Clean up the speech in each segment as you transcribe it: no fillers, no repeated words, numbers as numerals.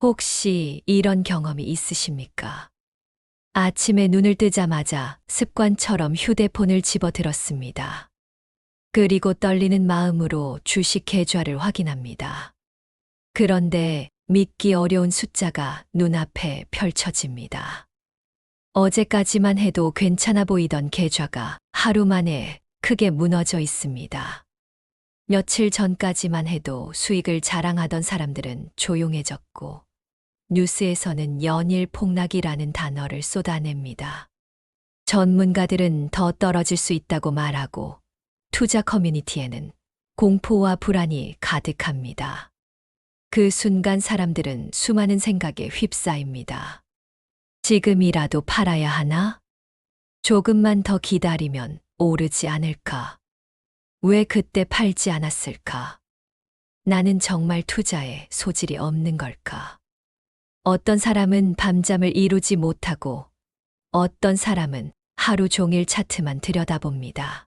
혹시 이런 경험이 있으십니까? 아침에 눈을 뜨자마자 습관처럼 휴대폰을 집어들었습니다. 그리고 떨리는 마음으로 주식 계좌를 확인합니다. 그런데 믿기 어려운 숫자가 눈앞에 펼쳐집니다. 어제까지만 해도 괜찮아 보이던 계좌가 하루 만에 크게 무너져 있습니다. 며칠 전까지만 해도 수익을 자랑하던 사람들은 조용해졌고, 뉴스에서는 연일 폭락이라는 단어를 쏟아냅니다. 전문가들은 더 떨어질 수 있다고 말하고, 투자 커뮤니티에는 공포와 불안이 가득합니다. 그 순간 사람들은 수많은 생각에 휩싸입니다. 지금이라도 팔아야 하나? 조금만 더 기다리면 오르지 않을까? 왜 그때 팔지 않았을까? 나는 정말 투자에 소질이 없는 걸까? 어떤 사람은 밤잠을 이루지 못하고 어떤 사람은 하루 종일 차트만 들여다봅니다.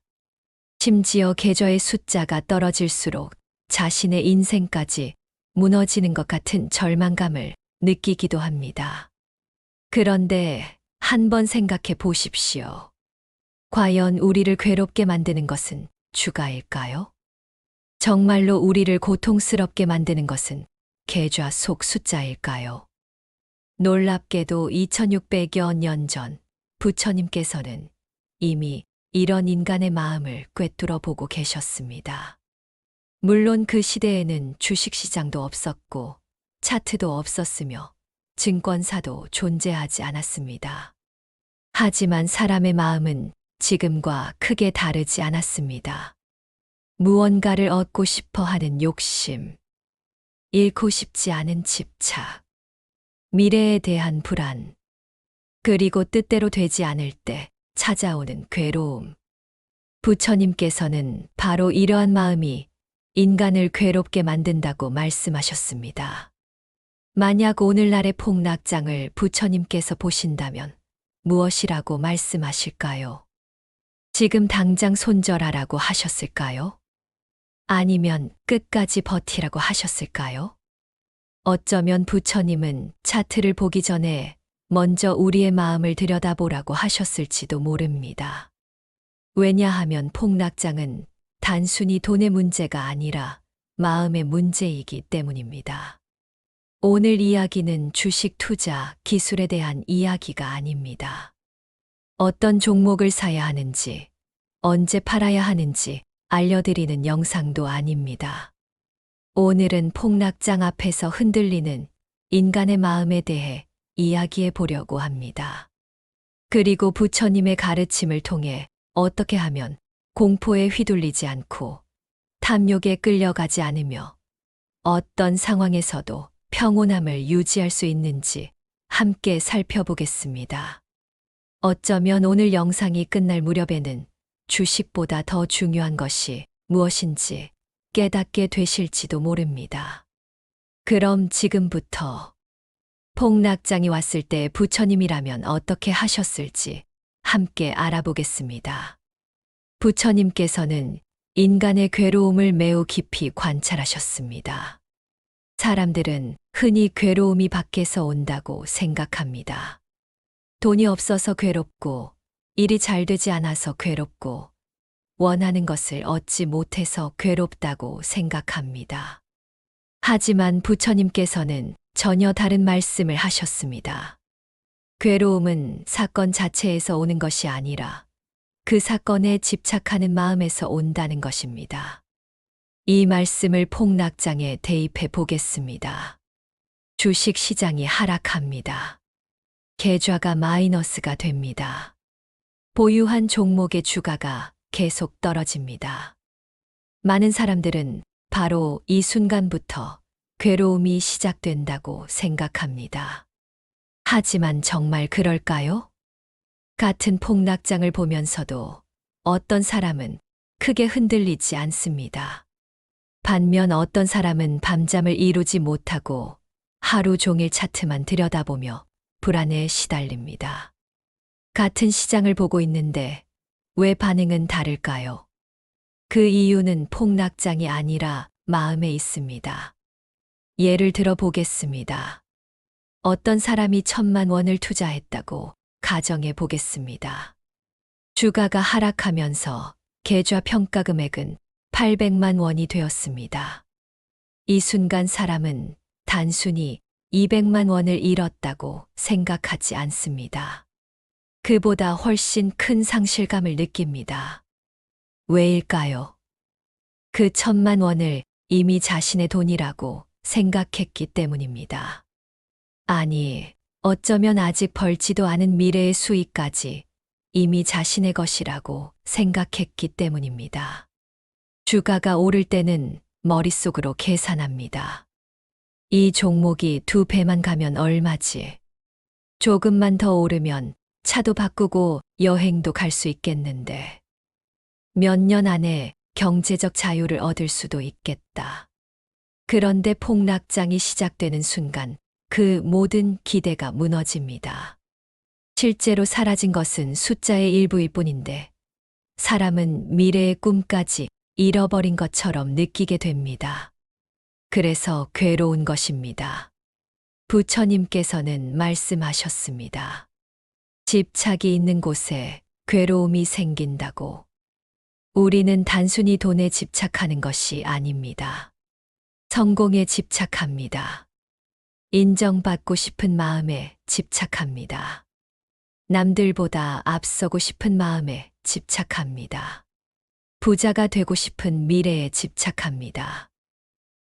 심지어 계좌의 숫자가 떨어질수록 자신의 인생까지 무너지는 것 같은 절망감을 느끼기도 합니다. 그런데 한번 생각해 보십시오. 과연 우리를 괴롭게 만드는 것은 주가일까요? 정말로 우리를 고통스럽게 만드는 것은 계좌 속 숫자일까요? 놀랍게도 2600여 년 전 부처님께서는 이미 이런 인간의 마음을 꿰뚫어 보고 계셨습니다. 물론 그 시대에는 주식시장도 없었고 차트도 없었으며 증권사도 존재하지 않았습니다. 하지만 사람의 마음은 지금과 크게 다르지 않았습니다. 무언가를 얻고 싶어 하는 욕심, 잃고 싶지 않은 집착, 미래에 대한 불안, 그리고 뜻대로 되지 않을 때 찾아오는 괴로움. 부처님께서는 바로 이러한 마음이 인간을 괴롭게 만든다고 말씀하셨습니다. 만약 오늘날의 폭락장을 부처님께서 보신다면 무엇이라고 말씀하실까요? 지금 당장 손절하라고 하셨을까요? 아니면 끝까지 버티라고 하셨을까요? 어쩌면 부처님은 차트를 보기 전에 먼저 우리의 마음을 들여다보라고 하셨을지도 모릅니다. 왜냐하면 폭락장은 단순히 돈의 문제가 아니라 마음의 문제이기 때문입니다. 오늘 이야기는 주식 투자 기술에 대한 이야기가 아닙니다. 어떤 종목을 사야 하는지, 언제 팔아야 하는지 알려드리는 영상도 아닙니다. 오늘은 폭락장 앞에서 흔들리는 인간의 마음에 대해 이야기해 보려고 합니다. 그리고 부처님의 가르침을 통해 어떻게 하면 공포에 휘둘리지 않고 탐욕에 끌려가지 않으며 어떤 상황에서도 평온함을 유지할 수 있는지 함께 살펴보겠습니다. 어쩌면 오늘 영상이 끝날 무렵에는 주식보다 더 중요한 것이 무엇인지 깨닫게 되실지도 모릅니다. 그럼 지금부터 폭락장이 왔을 때 부처님이라면 어떻게 하셨을지 함께 알아보겠습니다. 부처님께서는 인간의 괴로움을 매우 깊이 관찰하셨습니다. 사람들은 흔히 괴로움이 밖에서 온다고 생각합니다. 돈이 없어서 괴롭고, 일이 잘 되지 않아서 괴롭고, 원하는 것을 얻지 못해서 괴롭다고 생각합니다. 하지만 부처님께서는 전혀 다른 말씀을 하셨습니다. 괴로움은 사건 자체에서 오는 것이 아니라 그 사건에 집착하는 마음에서 온다는 것입니다. 이 말씀을 폭락장에 대입해 보겠습니다. 주식 시장이 하락합니다. 계좌가 마이너스가 됩니다. 보유한 종목의 주가가 계속 떨어집니다. 많은 사람들은 바로 이 순간부터 괴로움이 시작된다고 생각합니다. 하지만 정말 그럴까요? 같은 폭락장을 보면서도 어떤 사람은 크게 흔들리지 않습니다. 반면 어떤 사람은 밤잠을 이루지 못하고 하루 종일 차트만 들여다보며 불안에 시달립니다. 같은 시장을 보고 있는데 왜 반응은 다를까요? 그 이유는 폭락장이 아니라 마음에 있습니다. 예를 들어 보겠습니다. 어떤 사람이 1,000만 원을 투자했다고 가정해 보겠습니다. 주가가 하락하면서 계좌 평가 금액은 800만 원이 되었습니다. 이 순간 사람은 단순히 200만 원을 잃었다고 생각하지 않습니다. 그보다 훨씬 큰 상실감을 느낍니다. 왜일까요? 그 1,000만 원을 이미 자신의 돈이라고 생각했기 때문입니다. 아니, 어쩌면 아직 벌지도 않은 미래의 수익까지 이미 자신의 것이라고 생각했기 때문입니다. 주가가 오를 때는 머릿속으로 계산합니다. 이 종목이 2배만 가면 얼마지? 조금만 더 오르면 차도 바꾸고 여행도 갈 수 있겠는데. 몇 년 안에 경제적 자유를 얻을 수도 있겠다. 그런데 폭락장이 시작되는 순간 그 모든 기대가 무너집니다. 실제로 사라진 것은 숫자의 일부일 뿐인데 사람은 미래의 꿈까지 잃어버린 것처럼 느끼게 됩니다. 그래서 괴로운 것입니다. 부처님께서는 말씀하셨습니다. 집착이 있는 곳에 괴로움이 생긴다고. 우리는 단순히 돈에 집착하는 것이 아닙니다. 성공에 집착합니다. 인정받고 싶은 마음에 집착합니다. 남들보다 앞서고 싶은 마음에 집착합니다. 부자가 되고 싶은 미래에 집착합니다.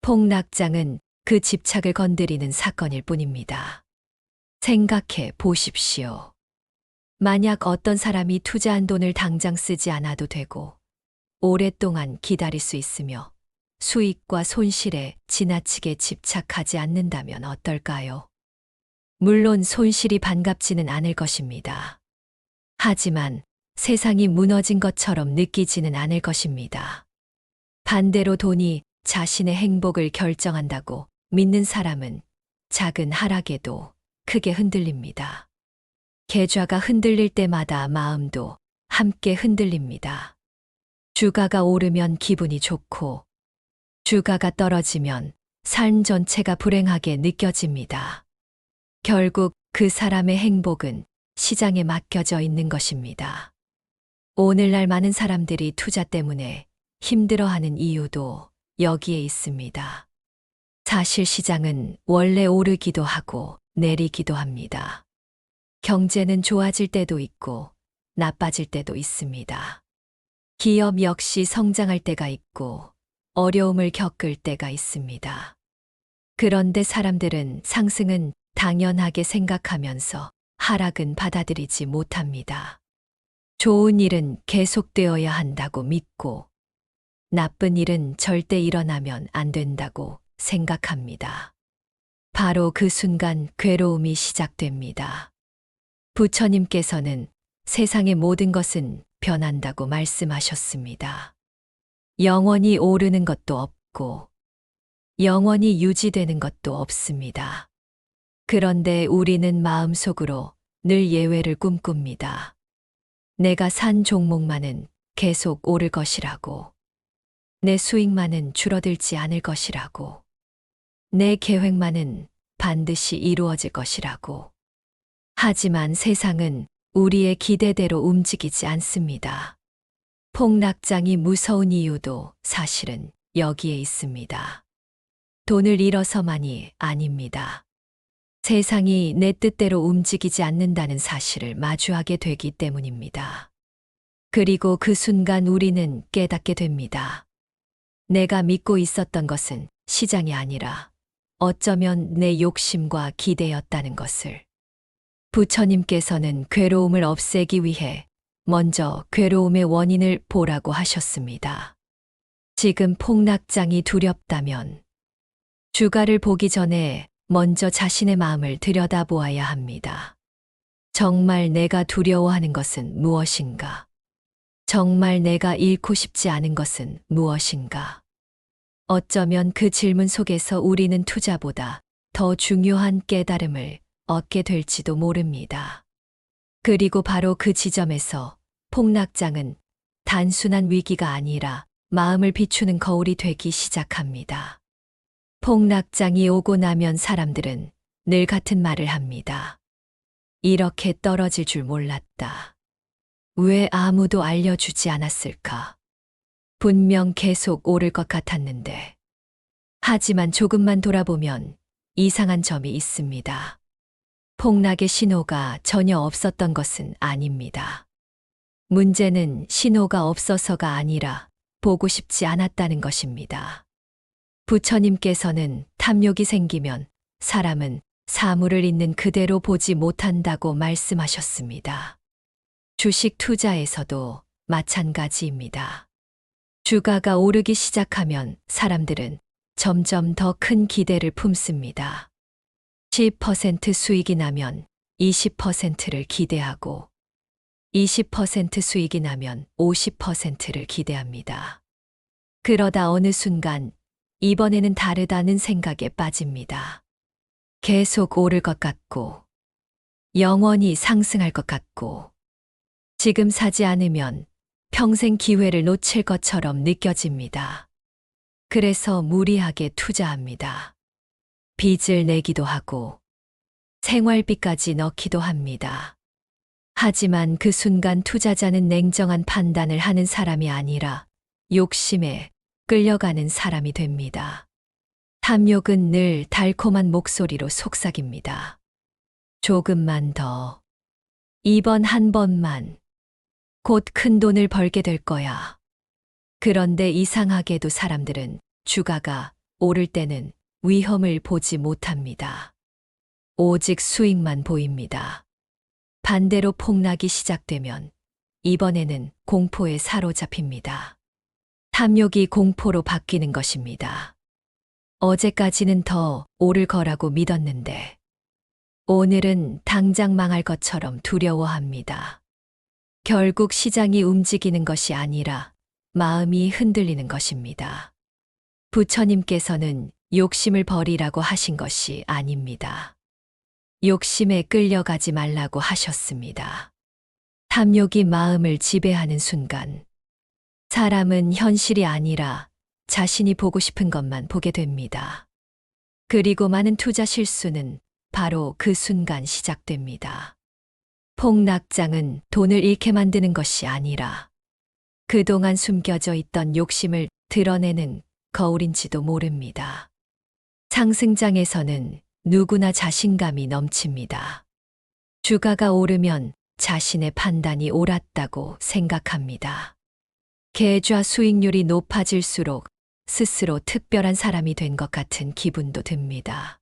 폭락장은 그 집착을 건드리는 사건일 뿐입니다. 생각해 보십시오. 만약 어떤 사람이 투자한 돈을 당장 쓰지 않아도 되고 오랫동안 기다릴 수 있으며 수익과 손실에 지나치게 집착하지 않는다면 어떨까요? 물론 손실이 반갑지는 않을 것입니다. 하지만 세상이 무너진 것처럼 느끼지는 않을 것입니다. 반대로 돈이 자신의 행복을 결정한다고 믿는 사람은 작은 하락에도 크게 흔들립니다. 계좌가 흔들릴 때마다 마음도 함께 흔들립니다. 주가가 오르면 기분이 좋고 주가가 떨어지면 삶 전체가 불행하게 느껴집니다. 결국 그 사람의 행복은 시장에 맡겨져 있는 것입니다. 오늘날 많은 사람들이 투자 때문에 힘들어하는 이유도 여기에 있습니다. 사실 시장은 원래 오르기도 하고 내리기도 합니다. 경제는 좋아질 때도 있고 나빠질 때도 있습니다. 기업 역시 성장할 때가 있고 어려움을 겪을 때가 있습니다. 그런데 사람들은 상승은 당연하게 생각하면서 하락은 받아들이지 못합니다. 좋은 일은 계속되어야 한다고 믿고 나쁜 일은 절대 일어나면 안 된다고 생각합니다. 바로 그 순간 괴로움이 시작됩니다. 부처님께서는 세상의 모든 것은 변한다고 말씀하셨습니다. 영원히 오르는 것도 없고 영원히 유지되는 것도 없습니다. 그런데 우리는 마음속으로 늘 예외를 꿈꿉니다. 내가 산 종목만은 계속 오를 것이라고. 내 수익만은 줄어들지 않을 것이라고. 내 계획만은 반드시 이루어질 것이라고. 하지만 세상은 우리의 기대대로 움직이지 않습니다. 폭락장이 무서운 이유도 사실은 여기에 있습니다. 돈을 잃어서만이 아닙니다. 세상이 내 뜻대로 움직이지 않는다는 사실을 마주하게 되기 때문입니다. 그리고 그 순간 우리는 깨닫게 됩니다. 내가 믿고 있었던 것은 시장이 아니라 어쩌면 내 욕심과 기대였다는 것을. 부처님께서는 괴로움을 없애기 위해 먼저 괴로움의 원인을 보라고 하셨습니다. 지금 폭락장이 두렵다면 주가를 보기 전에 먼저 자신의 마음을 들여다보아야 합니다. 정말 내가 두려워하는 것은 무엇인가? 정말 내가 잃고 싶지 않은 것은 무엇인가? 어쩌면 그 질문 속에서 우리는 투자보다 더 중요한 깨달음을 얻게 될지도 모릅니다. 그리고 바로 그 지점에서 폭락장은 단순한 위기가 아니라 마음을 비추는 거울이 되기 시작합니다. 폭락장이 오고 나면 사람들은 늘 같은 말을 합니다. 이렇게 떨어질 줄 몰랐다. 왜 아무도 알려주지 않았을까? 분명 계속 오를 것 같았는데. 하지만 조금만 돌아보면 이상한 점이 있습니다. 폭락의 신호가 전혀 없었던 것은 아닙니다. 문제는 신호가 없어서가 아니라 보고 싶지 않았다는 것입니다. 부처님께서는 탐욕이 생기면 사람은 사물을 있는 그대로 보지 못한다고 말씀하셨습니다. 주식 투자에서도 마찬가지입니다. 주가가 오르기 시작하면 사람들은 점점 더 큰 기대를 품습니다. 10% 수익이 나면 20%를 기대하고 20% 수익이 나면 50%를 기대합니다. 그러다 어느 순간 이번에는 다르다는 생각에 빠집니다. 계속 오를 것 같고 영원히 상승할 것 같고 지금 사지 않으면 평생 기회를 놓칠 것처럼 느껴집니다. 그래서 무리하게 투자합니다. 빚을 내기도 하고 생활비까지 넣기도 합니다. 하지만 그 순간 투자자는 냉정한 판단을 하는 사람이 아니라 욕심에 끌려가는 사람이 됩니다. 탐욕은 늘 달콤한 목소리로 속삭입니다. 조금만 더. 이번 한 번만. 곧 큰 돈을 벌게 될 거야. 그런데 이상하게도 사람들은 주가가 오를 때는 위험을 보지 못합니다. 오직 수익만 보입니다. 반대로 폭락이 시작되면 이번에는 공포에 사로잡힙니다. 탐욕이 공포로 바뀌는 것입니다. 어제까지는 더 오를 거라고 믿었는데 오늘은 당장 망할 것처럼 두려워합니다. 결국 시장이 움직이는 것이 아니라 마음이 흔들리는 것입니다. 부처님께서는 욕심을 버리라고 하신 것이 아닙니다. 욕심에 끌려가지 말라고 하셨습니다. 탐욕이 마음을 지배하는 순간 사람은 현실이 아니라 자신이 보고 싶은 것만 보게 됩니다. 그리고 많은 투자 실수는 바로 그 순간 시작됩니다. 폭락장은 돈을 잃게 만드는 것이 아니라 그동안 숨겨져 있던 욕심을 드러내는 거울인지도 모릅니다. 상승장에서는 누구나 자신감이 넘칩니다. 주가가 오르면 자신의 판단이 옳았다고 생각합니다. 계좌 수익률이 높아질수록 스스로 특별한 사람이 된 것 같은 기분도 듭니다.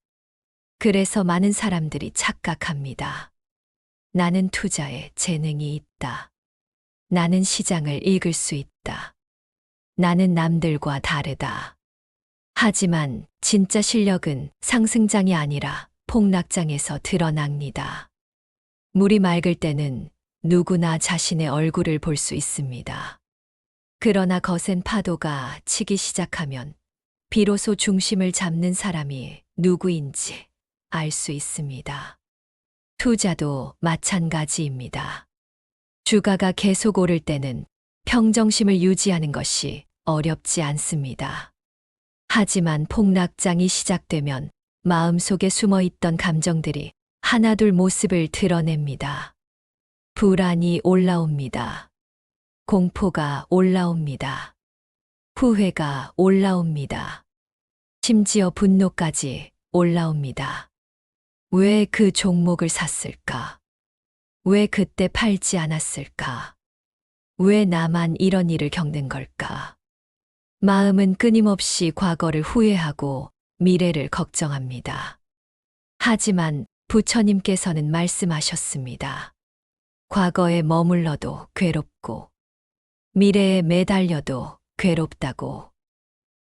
그래서 많은 사람들이 착각합니다. 나는 투자에 재능이 있다. 나는 시장을 읽을 수 있다. 나는 남들과 다르다. 하지만 진짜 실력은 상승장이 아니라 폭락장에서 드러납니다. 물이 맑을 때는 누구나 자신의 얼굴을 볼 수 있습니다. 그러나 거센 파도가 치기 시작하면 비로소 중심을 잡는 사람이 누구인지 알 수 있습니다. 투자도 마찬가지입니다. 주가가 계속 오를 때는 평정심을 유지하는 것이 어렵지 않습니다. 하지만 폭락장이 시작되면 마음속에 숨어있던 감정들이 하나둘 모습을 드러냅니다. 불안이 올라옵니다. 공포가 올라옵니다. 후회가 올라옵니다. 심지어 분노까지 올라옵니다. 왜 그 종목을 샀을까? 왜 그때 팔지 않았을까? 왜 나만 이런 일을 겪는 걸까? 마음은 끊임없이 과거를 후회하고 미래를 걱정합니다. 하지만 부처님께서는 말씀하셨습니다. 과거에 머물러도 괴롭고 미래에 매달려도 괴롭다고.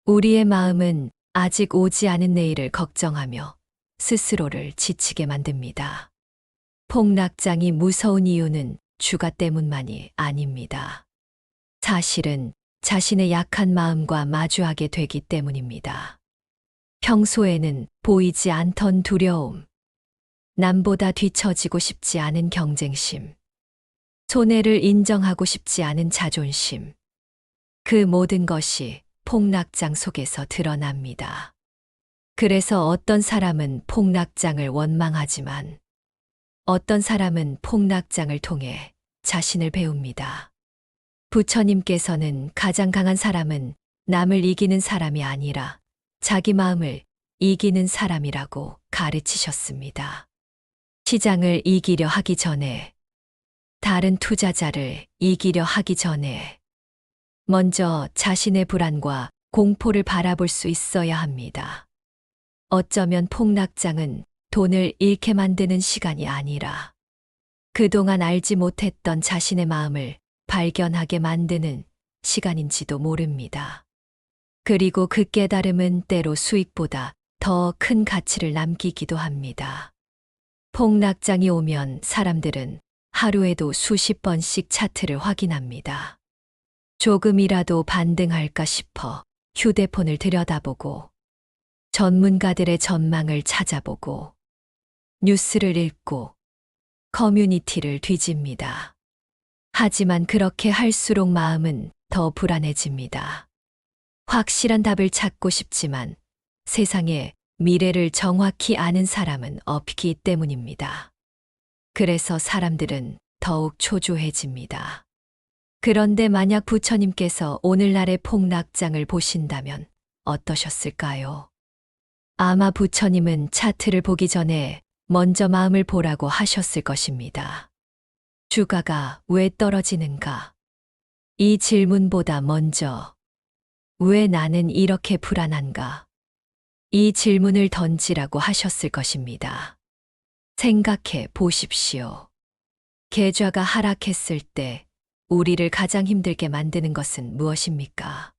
우리의 마음은 아직 오지 않은 내일을 걱정하며 스스로를 지치게 만듭니다. 폭락장이 무서운 이유는 주가 때문만이 아닙니다. 사실은 자신의 약한 마음과 마주하게 되기 때문입니다. 평소에는 보이지 않던 두려움, 남보다 뒤처지고 싶지 않은 경쟁심, 손해를 인정하고 싶지 않은 자존심, 그 모든 것이 폭락장 속에서 드러납니다. 그래서 어떤 사람은 폭락장을 원망하지만 어떤 사람은 폭락장을 통해 자신을 배웁니다. 부처님께서는 가장 강한 사람은 남을 이기는 사람이 아니라 자기 마음을 이기는 사람이라고 가르치셨습니다. 시장을 이기려 하기 전에, 다른 투자자를 이기려 하기 전에 먼저 자신의 불안과 공포를 바라볼 수 있어야 합니다. 어쩌면 폭락장은 돈을 잃게 만드는 시간이 아니라 그동안 알지 못했던 자신의 마음을 발견하게 만드는 시간인지도 모릅니다. 그리고 그 깨달음은 때로 수익보다 더 큰 가치를 남기기도 합니다. 폭락장이 오면 사람들은 하루에도 수십 번씩 차트를 확인합니다. 조금이라도 반등할까 싶어 휴대폰을 들여다보고 전문가들의 전망을 찾아보고 뉴스를 읽고 커뮤니티를 뒤집니다. 하지만 그렇게 할수록 마음은 더 불안해집니다. 확실한 답을 찾고 싶지만 세상에 미래를 정확히 아는 사람은 없기 때문입니다. 그래서 사람들은 더욱 초조해집니다. 그런데 만약 부처님께서 오늘날의 폭락장을 보신다면 어떠셨을까요? 아마 부처님은 차트를 보기 전에 먼저 마음을 보라고 하셨을 것입니다. 주가가 왜 떨어지는가? 이 질문보다 먼저 왜 나는 이렇게 불안한가? 이 질문을 던지라고 하셨을 것입니다. 생각해 보십시오. 계좌가 하락했을 때 우리를 가장 힘들게 만드는 것은 무엇입니까?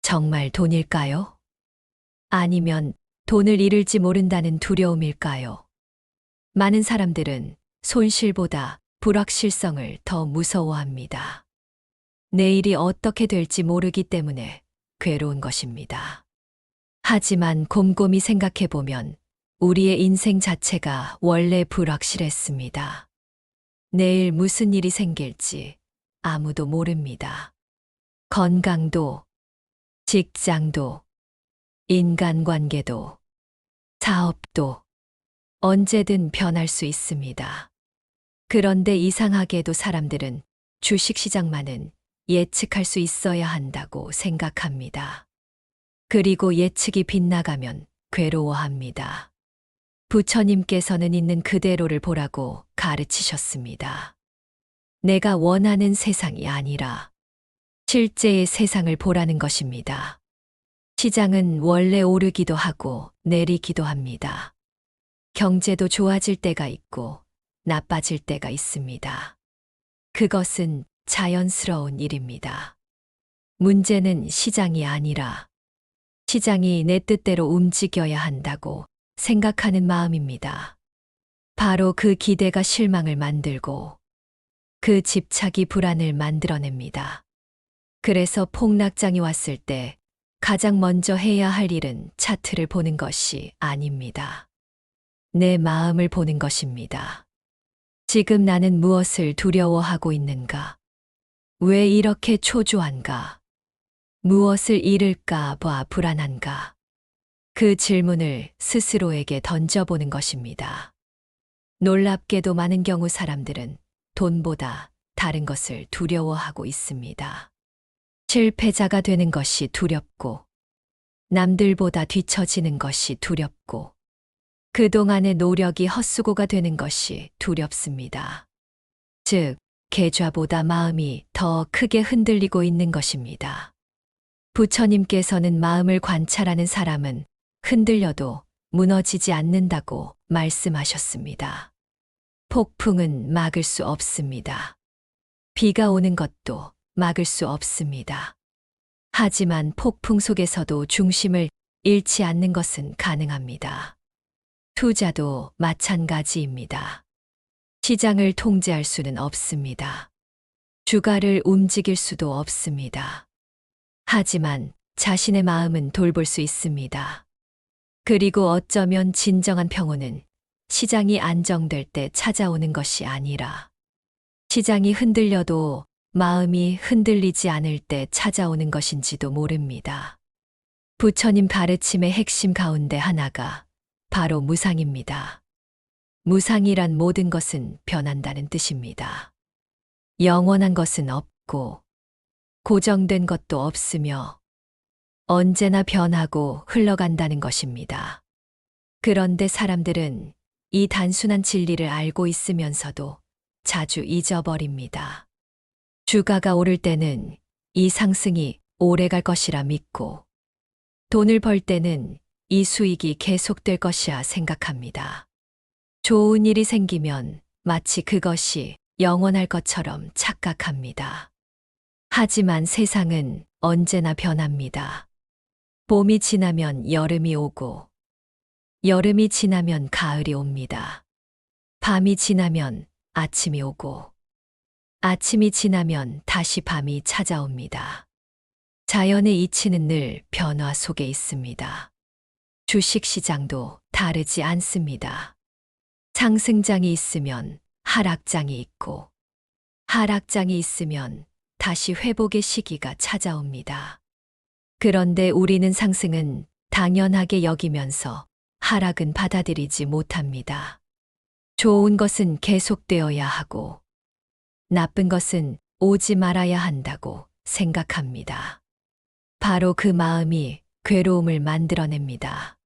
정말 돈일까요? 아니면 돈을 잃을지 모른다는 두려움일까요? 많은 사람들은 손실보다 불확실성을 더 무서워합니다. 내일이 어떻게 될지 모르기 때문에 괴로운 것입니다. 하지만 곰곰이 생각해보면 우리의 인생 자체가 원래 불확실했습니다. 내일 무슨 일이 생길지 아무도 모릅니다. 건강도, 직장도, 인간관계도, 사업도 언제든 변할 수 있습니다. 그런데 이상하게도 사람들은 주식시장만은 예측할 수 있어야 한다고 생각합니다. 그리고 예측이 빗나가면 괴로워합니다. 부처님께서는 있는 그대로를 보라고 가르치셨습니다. 내가 원하는 세상이 아니라 실제의 세상을 보라는 것입니다. 시장은 원래 오르기도 하고 내리기도 합니다. 경제도 좋아질 때가 있고 나빠질 때가 있습니다. 그것은 자연스러운 일입니다. 문제는 시장이 아니라 시장이 내 뜻대로 움직여야 한다고 생각하는 마음입니다. 바로 그 기대가 실망을 만들고 그 집착이 불안을 만들어냅니다. 그래서 폭락장이 왔을 때 가장 먼저 해야 할 일은 차트를 보는 것이 아닙니다. 내 마음을 보는 것입니다. 지금 나는 무엇을 두려워하고 있는가? 왜 이렇게 초조한가? 무엇을 잃을까 봐 불안한가? 그 질문을 스스로에게 던져보는 것입니다. 놀랍게도 많은 경우 사람들은 돈보다 다른 것을 두려워하고 있습니다. 실패자가 되는 것이 두렵고, 남들보다 뒤처지는 것이 두렵고, 그동안의 노력이 헛수고가 되는 것이 두렵습니다. 즉, 계좌보다 마음이 더 크게 흔들리고 있는 것입니다. 부처님께서는 마음을 관찰하는 사람은 흔들려도 무너지지 않는다고 말씀하셨습니다. 폭풍은 막을 수 없습니다. 비가 오는 것도 막을 수 없습니다. 하지만 폭풍 속에서도 중심을 잃지 않는 것은 가능합니다. 투자도 마찬가지입니다. 시장을 통제할 수는 없습니다. 주가를 움직일 수도 없습니다. 하지만 자신의 마음은 돌볼 수 있습니다. 그리고 어쩌면 진정한 평온은 시장이 안정될 때 찾아오는 것이 아니라 시장이 흔들려도 마음이 흔들리지 않을 때 찾아오는 것인지도 모릅니다. 부처님 가르침의 핵심 가운데 하나가 바로 무상입니다. 무상이란 모든 것은 변한다는 뜻입니다. 영원한 것은 없고 고정된 것도 없으며 언제나 변하고 흘러간다는 것입니다. 그런데 사람들은 이 단순한 진리를 알고 있으면서도 자주 잊어버립니다. 주가가 오를 때는 이 상승이 오래 갈 것이라 믿고 돈을 벌 때는 이 수익이 계속될 것이라 생각합니다. 좋은 일이 생기면 마치 그것이 영원할 것처럼 착각합니다. 하지만 세상은 언제나 변합니다. 봄이 지나면 여름이 오고, 여름이 지나면 가을이 옵니다. 밤이 지나면 아침이 오고, 아침이 지나면 다시 밤이 찾아옵니다. 자연의 이치는 늘 변화 속에 있습니다. 주식시장도 다르지 않습니다. 상승장이 있으면 하락장이 있고, 하락장이 있으면 다시 회복의 시기가 찾아옵니다. 그런데 우리는 상승은 당연하게 여기면서 하락은 받아들이지 못합니다. 좋은 것은 계속되어야 하고, 나쁜 것은 오지 말아야 한다고 생각합니다. 바로 그 마음이 괴로움을 만들어냅니다.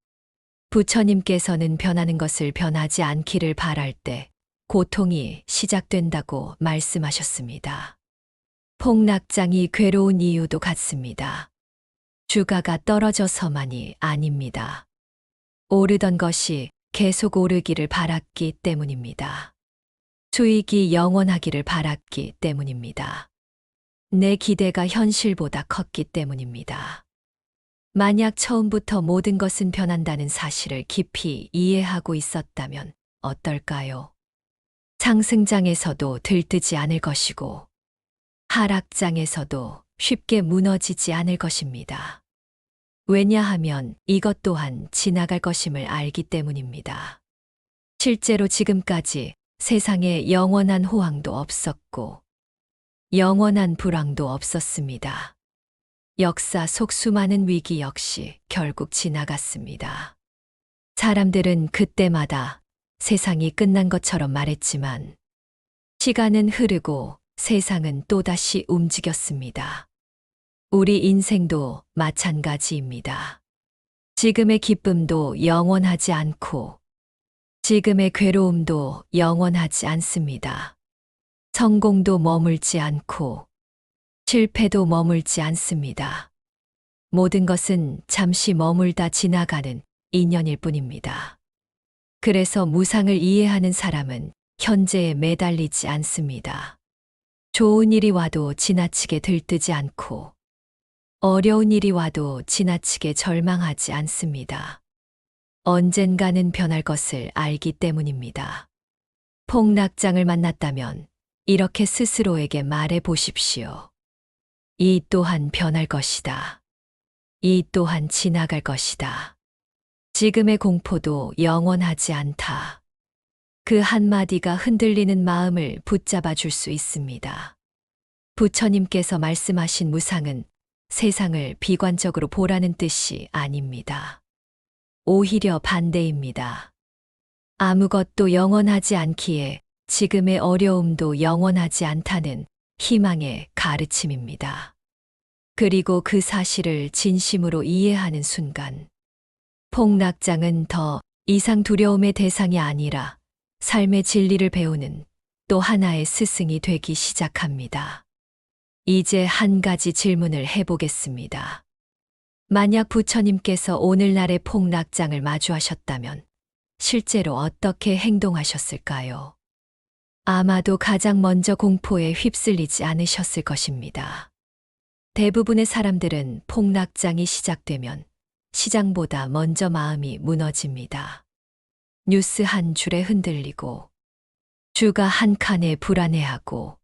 부처님께서는 변하는 것을 변하지 않기를 바랄 때 고통이 시작된다고 말씀하셨습니다. 폭락장이 괴로운 이유도 같습니다. 주가가 떨어져서만이 아닙니다. 오르던 것이 계속 오르기를 바랐기 때문입니다. 수익이 영원하기를 바랐기 때문입니다. 내 기대가 현실보다 컸기 때문입니다. 만약 처음부터 모든 것은 변한다는 사실을 깊이 이해하고 있었다면 어떨까요? 상승장에서도 들뜨지 않을 것이고, 하락장에서도 쉽게 무너지지 않을 것입니다. 왜냐하면 이것 또한 지나갈 것임을 알기 때문입니다. 실제로 지금까지 세상에 영원한 호황도 없었고, 영원한 불황도 없었습니다. 역사 속 수많은 위기 역시 결국 지나갔습니다. 사람들은 그때마다 세상이 끝난 것처럼 말했지만, 시간은 흐르고 세상은 또다시 움직였습니다. 우리 인생도 마찬가지입니다. 지금의 기쁨도 영원하지 않고, 지금의 괴로움도 영원하지 않습니다. 성공도 머물지 않고, 실패도 머물지 않습니다. 모든 것은 잠시 머물다 지나가는 인연일 뿐입니다. 그래서 무상을 이해하는 사람은 현재에 매달리지 않습니다. 좋은 일이 와도 지나치게 들뜨지 않고, 어려운 일이 와도 지나치게 절망하지 않습니다. 언젠가는 변할 것을 알기 때문입니다. 폭락장을 만났다면 이렇게 스스로에게 말해 보십시오. 이 또한 변할 것이다. 이 또한 지나갈 것이다. 지금의 공포도 영원하지 않다. 그 한마디가 흔들리는 마음을 붙잡아 줄 수 있습니다. 부처님께서 말씀하신 무상은 세상을 비관적으로 보라는 뜻이 아닙니다. 오히려 반대입니다. 아무것도 영원하지 않기에 지금의 어려움도 영원하지 않다는 희망의 가르침입니다. 그리고 그 사실을 진심으로 이해하는 순간, 폭락장은 더 이상 두려움의 대상이 아니라 삶의 진리를 배우는 또 하나의 스승이 되기 시작합니다. 이제 한 가지 질문을 해보겠습니다. 만약 부처님께서 오늘날의 폭락장을 마주하셨다면 실제로 어떻게 행동하셨을까요? 아마도 가장 먼저 공포에 휩쓸리지 않으셨을 것입니다. 대부분의 사람들은 폭락장이 시작되면 시장보다 먼저 마음이 무너집니다. 뉴스 한 줄에 흔들리고, 주가 한 칸에 불안해하고,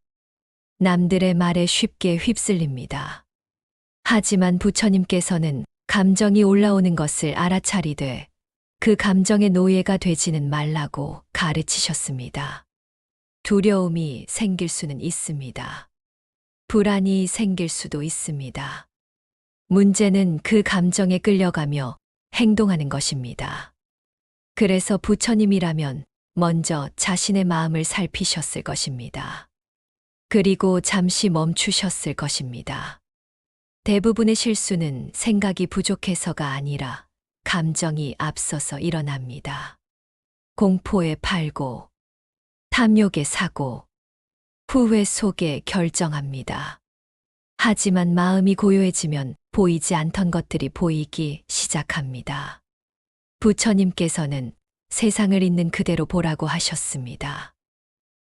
남들의 말에 쉽게 휩쓸립니다. 하지만 부처님께서는 감정이 올라오는 것을 알아차리되 그 감정의 노예가 되지는 말라고 가르치셨습니다. 두려움이 생길 수는 있습니다. 불안이 생길 수도 있습니다. 문제는 그 감정에 끌려가며 행동하는 것입니다. 그래서 부처님이라면 먼저 자신의 마음을 살피셨을 것입니다. 그리고 잠시 멈추셨을 것입니다. 대부분의 실수는 생각이 부족해서가 아니라 감정이 앞서서 일어납니다. 공포에 팔고, 탐욕에 사고, 후회 속에 결정합니다. 하지만 마음이 고요해지면 보이지 않던 것들이 보이기 시작합니다. 부처님께서는 세상을 있는 그대로 보라고 하셨습니다.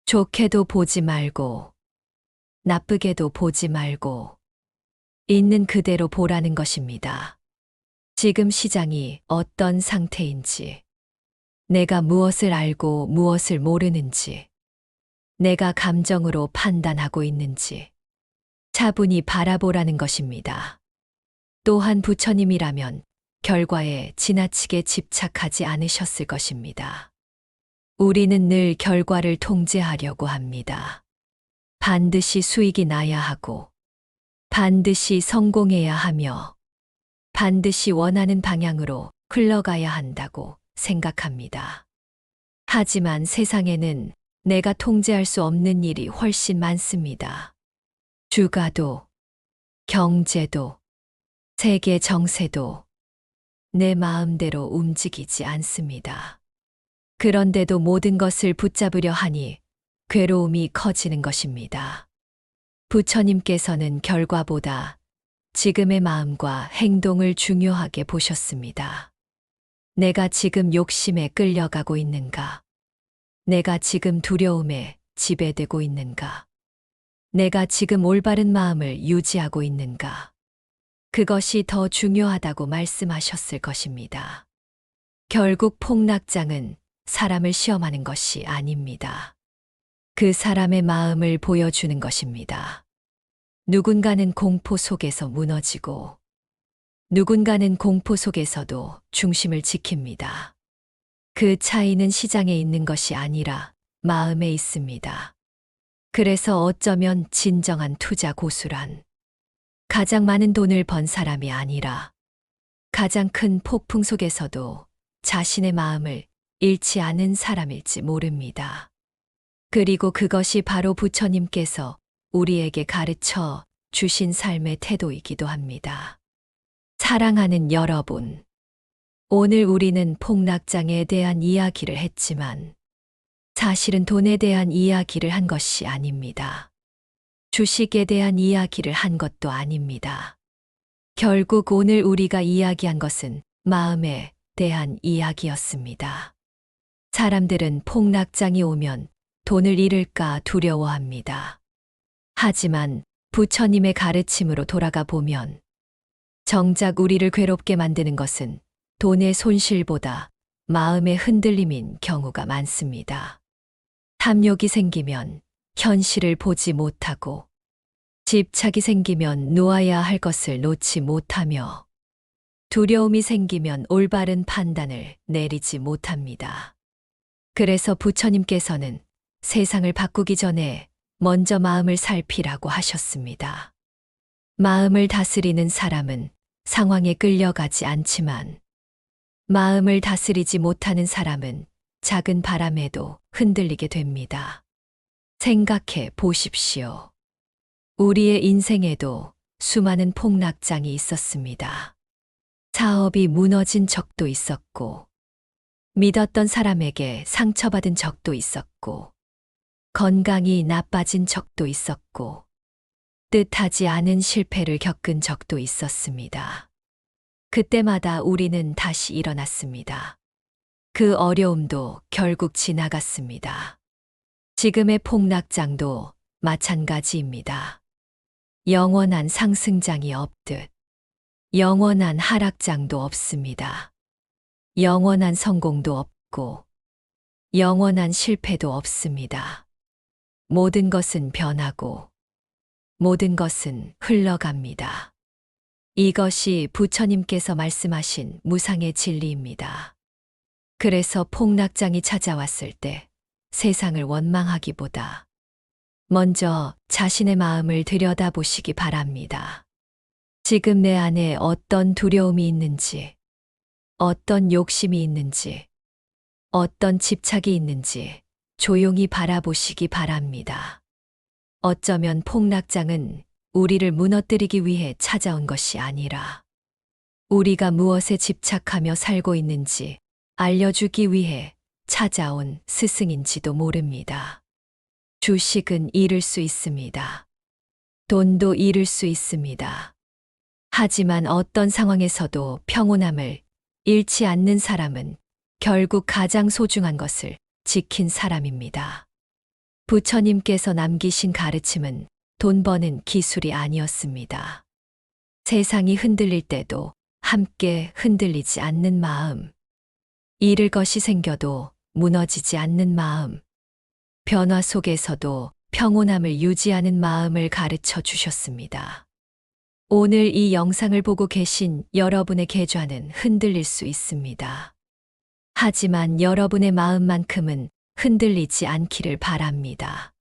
좋게도 보지 말고, 나쁘게도 보지 말고, 있는 그대로 보라는 것입니다. 지금 시장이 어떤 상태인지, 내가 무엇을 알고 무엇을 모르는지, 내가 감정으로 판단하고 있는지 차분히 바라보라는 것입니다. 또한 부처님이라면 결과에 지나치게 집착하지 않으셨을 것입니다. 우리는 늘 결과를 통제하려고 합니다. 반드시 수익이 나야 하고, 반드시 성공해야 하며, 반드시 원하는 방향으로 흘러가야 한다고 생각합니다. 하지만 세상에는 내가 통제할 수 없는 일이 훨씬 많습니다. 주가도, 경제도, 세계 정세도 내 마음대로 움직이지 않습니다. 그런데도 모든 것을 붙잡으려 하니 괴로움이 커지는 것입니다. 부처님께서는 결과보다 지금의 마음과 행동을 중요하게 보셨습니다. 내가 지금 욕심에 끌려가고 있는가? 내가 지금 두려움에 지배되고 있는가? 내가 지금 올바른 마음을 유지하고 있는가? 그것이 더 중요하다고 말씀하셨을 것입니다. 결국 폭락장은 사람을 시험하는 것이 아닙니다. 그 사람의 마음을 보여주는 것입니다. 누군가는 공포 속에서 무너지고, 누군가는 공포 속에서도 중심을 지킵니다. 그 차이는 시장에 있는 것이 아니라 마음에 있습니다. 그래서 어쩌면 진정한 투자 고수란 가장 많은 돈을 번 사람이 아니라 가장 큰 폭풍 속에서도 자신의 마음을 잃지 않은 사람일지 모릅니다. 그리고 그것이 바로 부처님께서 우리에게 가르쳐 주신 삶의 태도이기도 합니다. 사랑하는 여러분, 오늘 우리는 폭락장에 대한 이야기를 했지만 사실은 돈에 대한 이야기를 한 것이 아닙니다. 주식에 대한 이야기를 한 것도 아닙니다. 결국 오늘 우리가 이야기한 것은 마음에 대한 이야기였습니다. 사람들은 폭락장이 오면 돈을 잃을까 두려워합니다. 하지만 부처님의 가르침으로 돌아가 보면 정작 우리를 괴롭게 만드는 것은 돈의 손실보다 마음의 흔들림인 경우가 많습니다. 탐욕이 생기면 현실을 보지 못하고, 집착이 생기면 놓아야 할 것을 놓지 못하며, 두려움이 생기면 올바른 판단을 내리지 못합니다. 그래서 부처님께서는 세상을 바꾸기 전에 먼저 마음을 살피라고 하셨습니다. 마음을 다스리는 사람은 상황에 끌려가지 않지만, 마음을 다스리지 못하는 사람은 작은 바람에도 흔들리게 됩니다. 생각해 보십시오. 우리의 인생에도 수많은 폭락장이 있었습니다. 사업이 무너진 적도 있었고, 믿었던 사람에게 상처받은 적도 있었고, 건강이 나빠진 적도 있었고, 뜻하지 않은 실패를 겪은 적도 있었습니다. 그때마다 우리는 다시 일어났습니다. 그 어려움도 결국 지나갔습니다. 지금의 폭락장도 마찬가지입니다. 영원한 상승장이 없듯 영원한 하락장도 없습니다. 영원한 성공도 없고 영원한 실패도 없습니다. 모든 것은 변하고 모든 것은 흘러갑니다. 이것이 부처님께서 말씀하신 무상의 진리입니다. 그래서 폭락장이 찾아왔을 때 세상을 원망하기보다 먼저 자신의 마음을 들여다보시기 바랍니다. 지금 내 안에 어떤 두려움이 있는지, 어떤 욕심이 있는지, 어떤 집착이 있는지 조용히 바라보시기 바랍니다. 어쩌면 폭락장은 우리를 무너뜨리기 위해 찾아온 것이 아니라 우리가 무엇에 집착하며 살고 있는지 알려주기 위해 찾아온 스승인지도 모릅니다. 주식은 잃을 수 있습니다. 돈도 잃을 수 있습니다. 하지만 어떤 상황에서도 평온함을 잃지 않는 사람은 결국 가장 소중한 것을 지킨 사람입니다. 부처님께서 남기신 가르침은 돈 버는 기술이 아니었습니다. 세상이 흔들릴 때도 함께 흔들리지 않는 마음, 잃을 것이 생겨도 무너지지 않는 마음, 변화 속에서도 평온함을 유지하는 마음을 가르쳐 주셨습니다. 오늘 이 영상을 보고 계신 여러분의 계좌는 흔들릴 수 있습니다. 하지만 여러분의 마음만큼은 흔들리지 않기를 바랍니다.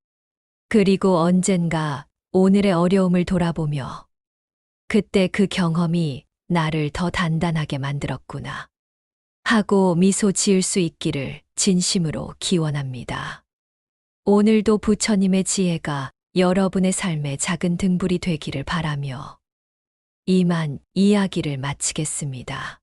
그리고 언젠가 오늘의 어려움을 돌아보며 그때 그 경험이 나를 더 단단하게 만들었구나 하고 미소 지을 수 있기를 진심으로 기원합니다. 오늘도 부처님의 지혜가 여러분의 삶의 작은 등불이 되기를 바라며 이만 이야기를 마치겠습니다.